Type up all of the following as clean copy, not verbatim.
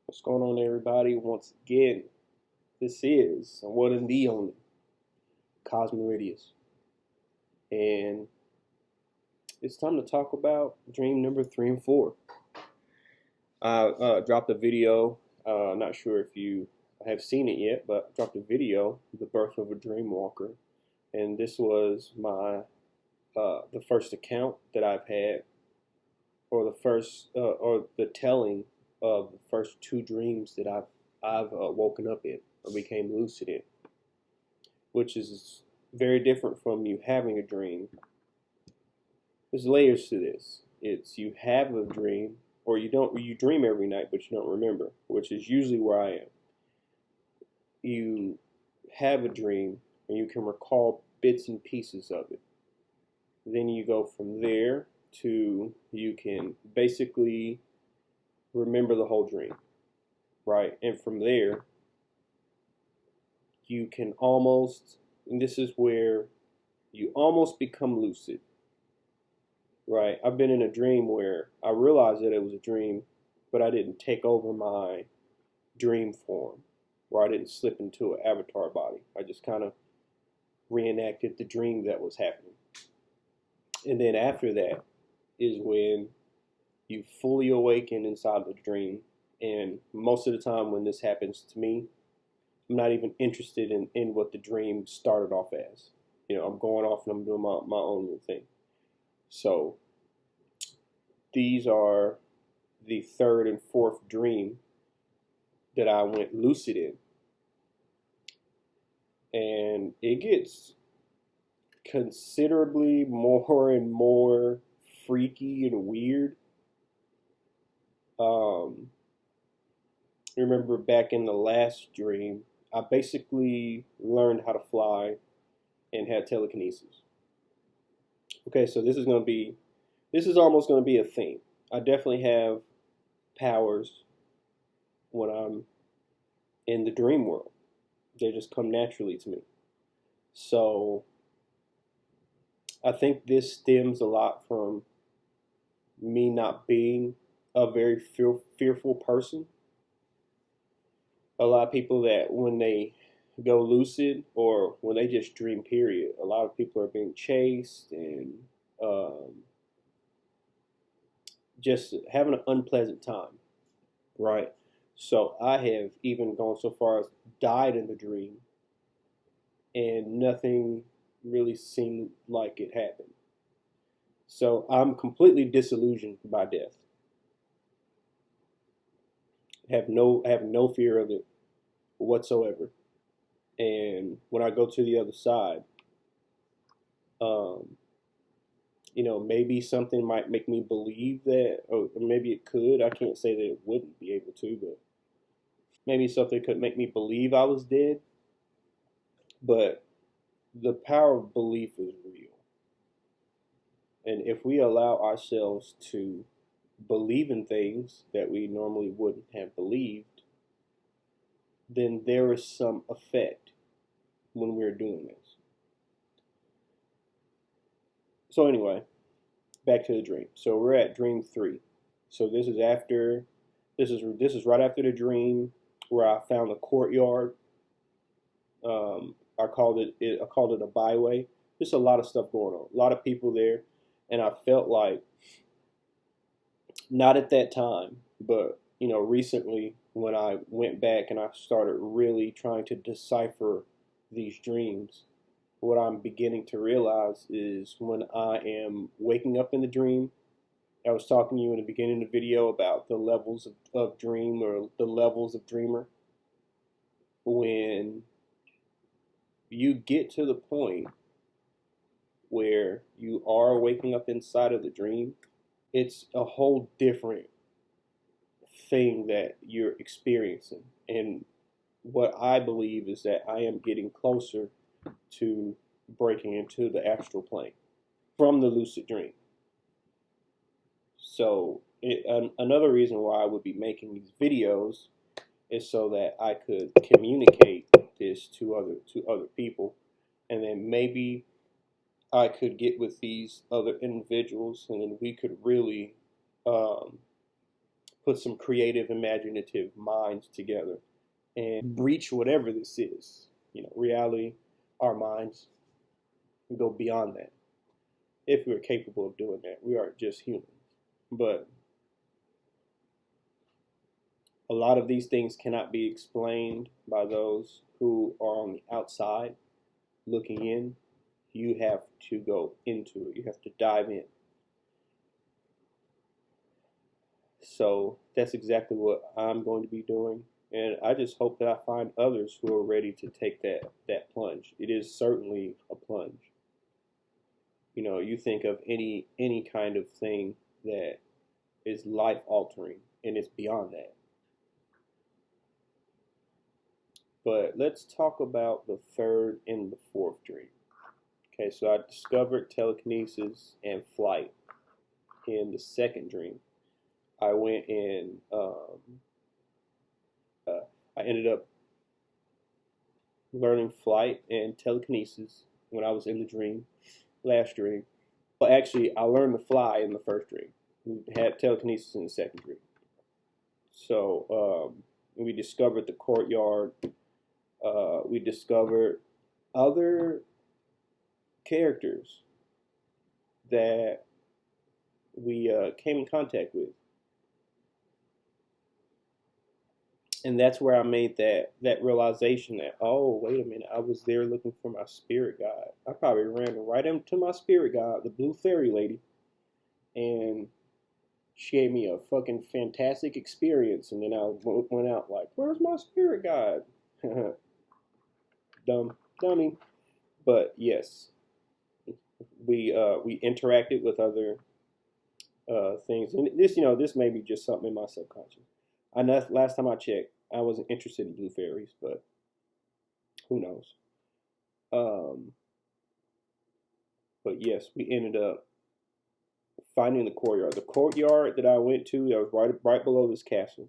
What's going on, everybody? Once again, this is one and the only Cosmeridius, and it's time to talk about dream number 3 and 4. I dropped a video. Not sure if you have seen it yet, but I dropped a video, "The Birth of a Dreamwalker," and this was my the first account that I've had, or the telling of the first 2 dreams that I've woken up in or became lucid in, which is very different from you having a dream. There's layers to this. It's you have a dream, or you dream every night, but you don't remember, which is usually where I am. You have a dream, and you can recall bits and pieces of it. Then you go from there to you can basically remember the whole dream, right? And from there, you can almost, and this is where you almost become lucid, right? I've been in a dream where I realized that it was a dream, but I didn't take over my dream form, where I didn't slip into an avatar body. I just kind of reenacted the dream that was happening. And then after that is when you fully awaken inside the dream. And most of the time when this happens to me, I'm not even interested in what the dream started off as. I'm going off and I'm doing my own little thing. So these are the 3rd and 4th dream that I went lucid in. And it gets considerably more and more freaky and weird. Remember back in the last dream, I basically learned how to fly and had telekinesis. Okay, so this is almost going to be a theme. I definitely have powers when I'm in the dream world. They just come naturally to me. So I think this stems a lot from me not being a very fearful person. A lot of people that when they go lucid or when they just dream, period, a lot of people are being chased and just having an unpleasant time, right? So I have even gone so far as died in the dream, and nothing really seemed like it happened. So I'm completely disillusioned by death. I have no fear of it whatsoever. And when I go to the other side, um, maybe something might make me believe that, or maybe it could. I can't say that it wouldn't be able to, but maybe something could make me believe I was dead. But the power of belief is real. And if we allow ourselves to believe in things that we normally wouldn't have believed, then there is some effect when we're doing this. So anyway, back to the dream. So we're at dream 3. So this is right after the dream where I found a courtyard. I called it a byway. Just a lot of stuff going on, a lot of people there, and I felt like, not at that time, but recently when I went back and I started really trying to decipher these dreams, what I'm beginning to realize is when I am waking up in the dream. I was talking to you in the beginning of the video about the levels of dream, or the levels of dreamer. When you get to the point where you are waking up inside of the dream, it's a whole different thing that you're experiencing. And what I believe is that I am getting closer to breaking into the astral plane from the lucid dream. So another reason why I would be making these videos is so that I could communicate this to other people, and then maybe I could get with these other individuals, and then we could really put some creative, imaginative minds together and breach whatever this is. Reality, our minds, we go beyond that. If we're capable of doing that, we are just humans. But a lot of these things cannot be explained by those who are on the outside looking in. You have to go into it. You have to dive in. So that's exactly what I'm going to be doing. And I just hope that I find others who are ready to take that plunge. It is certainly a plunge. You think of any kind of thing that is life altering, and it's beyond that. But let's talk about the third and the fourth dream. Okay, so I discovered telekinesis and flight in the second dream. I went and I ended up learning flight and telekinesis when I was in the dream, last dream. But actually, I learned to fly in the first dream. We had telekinesis in the second dream. So we discovered the courtyard. We discovered other characters that we came in contact with. And that's where I made that realization that, oh, wait a minute, I was there looking for my spirit guide. I probably ran right into my spirit guide, the blue fairy lady, and she gave me a fucking fantastic experience. And then I went out like, where's my spirit guide? Dummy. But yes, we interacted with other things, and this may be just something in my subconscious. I know last time I checked, I wasn't interested in blue fairies, but who knows? But yes, we ended up finding the courtyard. The courtyard that I went to, that was right below this castle,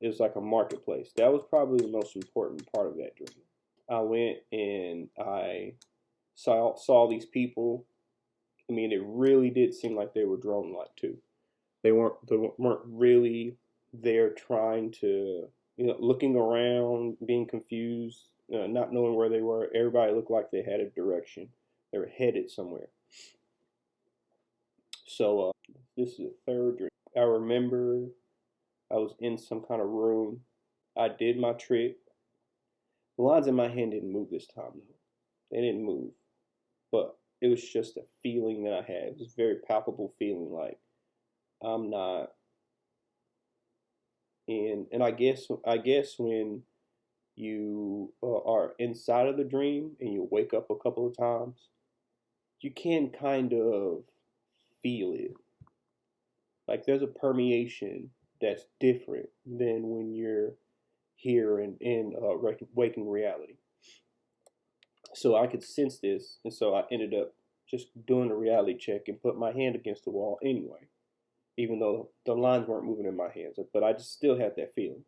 is like a marketplace. That was probably the most important part of that dream. I went and I saw these people. I mean, it really did seem like they were drone-like too. They weren't really there trying to, looking around, being confused, not knowing where they were. Everybody looked like they had a direction. They were headed somewhere. So this is the third dream. I remember I was in some kind of room. I did my trick. The lines in my hand didn't move this time, though. They didn't move. But it was just a feeling that I had. It was a very palpable feeling, like I'm not in. And I guess when you are inside of the dream and you wake up a couple of times, you can kind of feel it. Like there's a permeation that's different than when you're here in waking reality. So I could sense this, and so I ended up just doing a reality check and put my hand against the wall anyway, even though the lines weren't moving in my hands. But I just still had that feeling.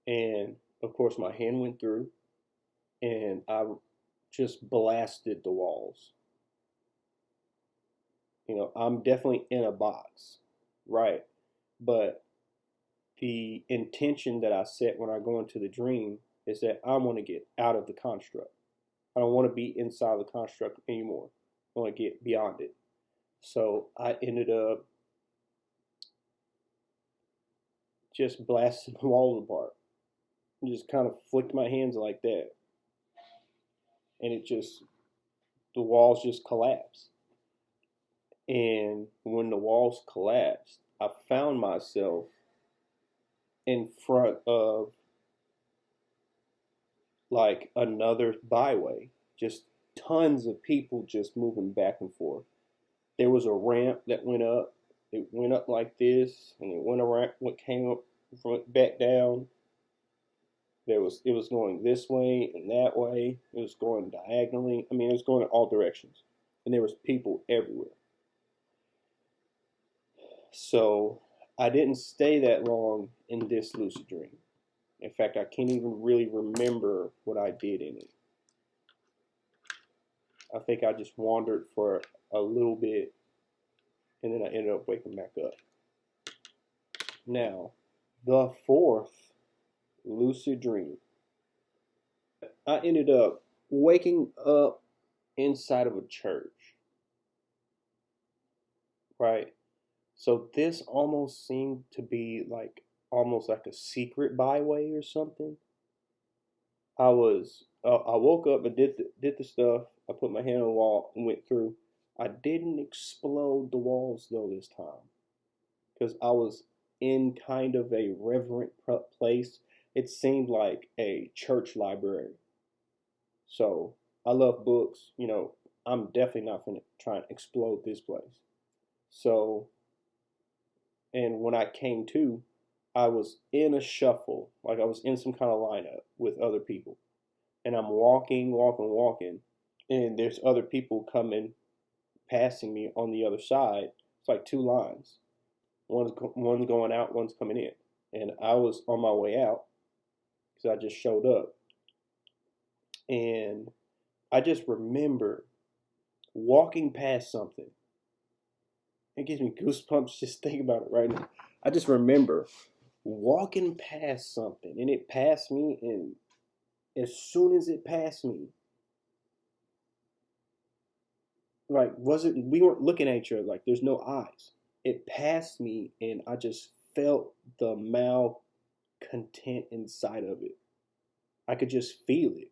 And of course, my hand went through, and I just blasted the walls. I'm definitely in a box, right? But the intention that I set when I go into the dream is that I want to get out of the construct. I don't want to be inside the construct anymore. I want to get beyond it. So I ended up just blasting the walls apart. And just kind of flicked my hands like that. And the walls just collapsed. And when the walls collapsed, I found myself in front of like another byway. Just tons of people just moving back and forth. There was a ramp that went up. It went up like this, and it went around, came up, back down. It was going this way and that way. It was going diagonally. I mean, it was going in all directions, and there was people everywhere. So I didn't stay that long in this lucid dream. In fact, I can't even really remember what I did in it. I think I just wandered for a little bit, and then I ended up waking back up. Now, The fourth lucid dream. I ended up waking up inside of a church, right? So this almost seemed to be like almost like a secret byway or something. I woke up and did the stuff. I put my hand on the wall and went through. I didn't explode the walls though this time because I was in kind of a reverent place. It seemed like a church library. So I love books. I'm definitely not going to try and explode this place. So, and when I came to, I was in a shuffle, like I was in some kind of lineup with other people. And I'm walking, and there's other people coming, passing me on the other side. It's like two lines. One's going out, one's coming in. And I was on my way out because I just showed up. And I just remember walking past something. It gives me goosebumps just thinking about it right now. I just remember walking past something, and it passed me, and as soon as it passed me, like wasn't we weren't looking at each other, like there's no eyes. It passed me, and I just felt the malcontent inside of it. I could just feel it,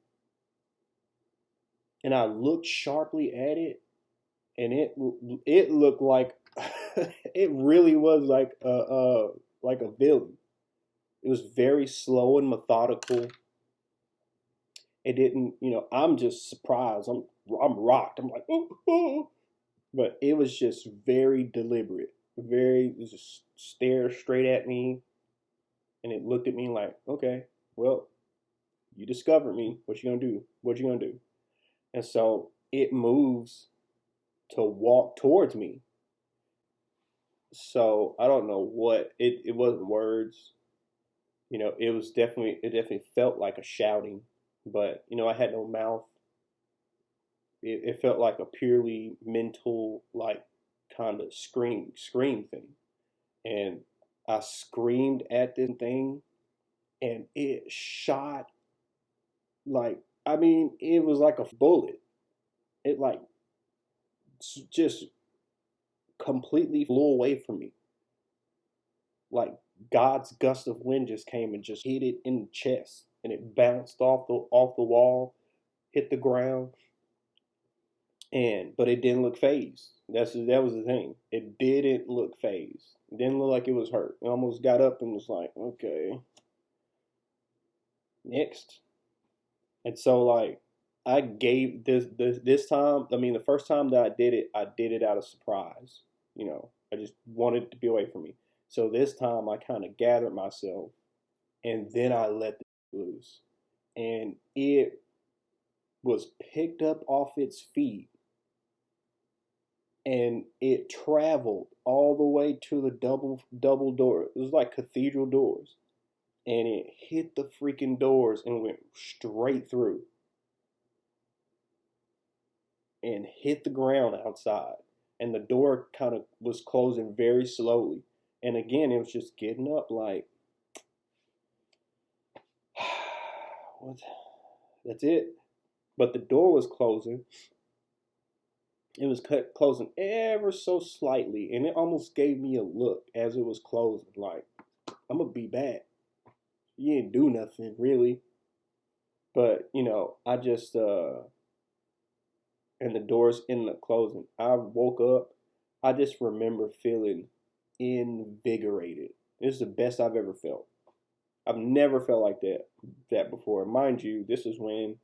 and I looked sharply at it, and it looked like it really was like a villain. It was very slow and methodical. It didn't, I'm just surprised. I'm rocked. I'm like, ooh, ooh. But it was just very deliberate. It just stared straight at me, and it looked at me like, okay, well, you discovered me. What you gonna do? What you gonna do? And so it moves to walk towards me. So I don't know what it wasn't words. It definitely felt like a shouting, but I had no mouth. It felt like a purely mental, like kind of scream thing. And I screamed at this thing, and it shot like, I mean, it was like a bullet. It like just completely flew away from me. Like God's gust of wind just came and just hit it in the chest, and it bounced off the wall, hit the ground, but it didn't look phased. That was the thing. It didn't look phased. It didn't look like it was hurt. It almost got up and was like, okay, next. And so like I gave this time. I mean, the first time that I did it out of surprise. I just wanted it to be away from me. So this time I kind of gathered myself, and then I let it loose, and it was picked up off its feet, and it traveled all the way to the double door. It was like cathedral doors, and it hit the freaking doors and went straight through and hit the ground outside. And the door kind of was closing very slowly. And again, it was just getting up like, what? That's it. But the door was closing. It was closing ever so slightly, and it almost gave me a look as it was closing, like, I'm gonna be back. You didn't do nothing really. But I just and the doors ended up closing. I woke up. I just remember feeling invigorated. This is the best I've ever felt. I've never felt like that before. Mind you, this is when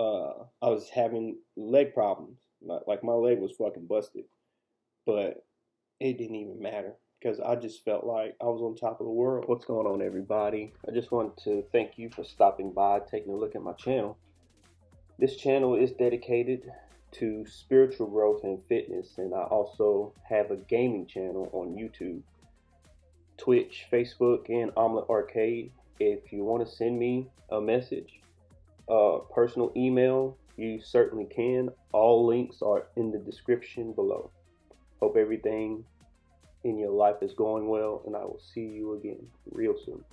I was having leg problems. Like my leg was fucking busted, but it didn't even matter because I just felt like I was on top of the world. What's going on, everybody? I just wanted to thank you for stopping by, taking a look at my channel. This channel is dedicated to spiritual growth and fitness, and I also have a gaming channel on YouTube, Twitch, Facebook, and Omelet Arcade. If you want to send me a message, personal email, you certainly can. All links are in the description below. Hope everything in your life is going well, and I will see you again real soon.